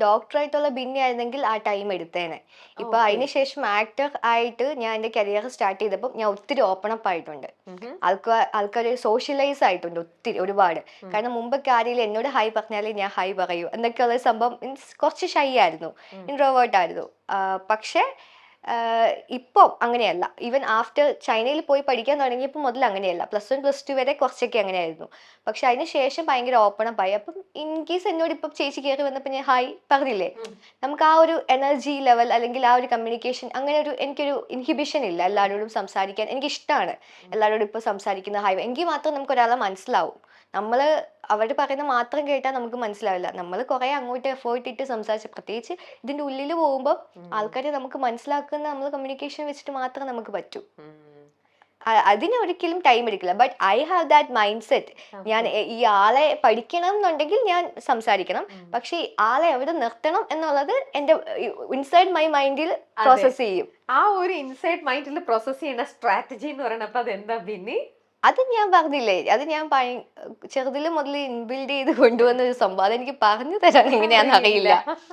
ഡോക്ടറായിട്ടുള്ള ബിന്നി ആയിരുന്നെങ്കിൽ ആ ടൈം എടുത്തേനെ. ഇപ്പൊ അതിനുശേഷം ആക്ടർ ആയിട്ട് ഞാൻ എന്റെ കരിയർ സ്റ്റാർട്ട് ചെയ്തപ്പോൾ ഞാൻ ഒത്തിരി ഓപ്പൺ അപ്പ് ആയിട്ടുണ്ട്. ആൾക്കാർ സോഷ്യലൈസ് ആയിട്ടുണ്ട് ഒത്തിരി ഒരുപാട്. കാരണം മുമ്പൊക്കെ ആരെങ്കിലും എന്നോട് ഹൈ പറഞ്ഞാലേ ഞാൻ ഹൈ പറയൂ എന്നൊക്കെയുള്ള സംഭവം മീൻസ് കുറച്ച് ഷൈ ആയിരുന്നു, ഇൻട്രോവേർട്ട് ആയിരുന്നു. പക്ഷെ ഇപ്പം അങ്ങനെയല്ല. ഈവൻ ആഫ്റ്റർ ചൈനയിൽ പോയി പഠിക്കാൻ തുടങ്ങിയപ്പോൾ മുതൽ അങ്ങനെയല്ല. +1 +2 വരെ കുറച്ചൊക്കെ അങ്ങനെയായിരുന്നു. പക്ഷെ അതിന് ശേഷം ഭയങ്കര ഓപ്പൺ അപ്പ് ആയി. അപ്പം ഇൻ കേസ് എന്നോട് ഇപ്പം ചേച്ചി കയറി വന്നപ്പോൾ ഞാൻ ഹായ് പറഞ്ഞില്ലേ, നമുക്ക് ആ ഒരു എനർജി ലെവൽ അല്ലെങ്കിൽ ആ ഒരു കമ്മ്യൂണിക്കേഷൻ അങ്ങനെ എനിക്കൊരു ഇൻഹിബിഷൻ ഇല്ല എല്ലാവരോടും സംസാരിക്കാൻ. എനിക്കിഷ്ടമാണ് എല്ലാവരോടും ഇപ്പോൾ സംസാരിക്കുന്ന ഹായ്. എങ്കിൽ മാത്രം നമുക്ക് ഒരാളെ മനസ്സിലാവും. നമ്മൾ അവർ പറയുന്ന മാത്രം കേട്ടാൽ നമുക്ക് മനസ്സിലാവില്ല. നമ്മൾ കുറെ അങ്ങോട്ട് എഫേർട്ട് ഇട്ട് സംസാരിച്ച്, പ്രത്യേകിച്ച് ഇതിന്റെ ഉള്ളിൽ പോകുമ്പോൾ ആൾക്കാരെ നമുക്ക് മനസ്സിലാക്കുന്ന നമ്മൾ കമ്മ്യൂണിക്കേഷൻ വെച്ചിട്ട് മാത്രം നമുക്ക് പറ്റൂ. അതിന് ഒരിക്കലും ടൈം എടുക്കില്ല. But I have that mind set. ഞാൻ ഈ ആളെ പഠിക്കണം എന്നുണ്ടെങ്കിൽ ഞാൻ സംസാരിക്കണം. പക്ഷെ ഈ ആളെ എവിടെ നിർത്തണം എന്നുള്ളത് എന്റെ ഇൻസൈഡ് മൈ മൈൻഡിൽ പ്രോസസ് ചെയ്യും. ആ ഒരു ഇൻസൈഡ് മൈൻഡിൽ പ്രോസസ് ചെയ്യുന്ന സ്ട്രാറ്റജി എന്ന് പറയുന്നത് അത് എന്താ ബിന്നി? അത് ഞാൻ പറഞ്ഞില്ലേ, അത് ഞാൻ ചെറുതിൽ മുതൽ ഇൻബിൽഡ് ചെയ്ത് കൊണ്ടുവന്ന ഒരു സംഭവം. അതെനിക്ക് പറഞ്ഞു തരാൻ എങ്ങനെയാണെന്ന് അറിയില്ല.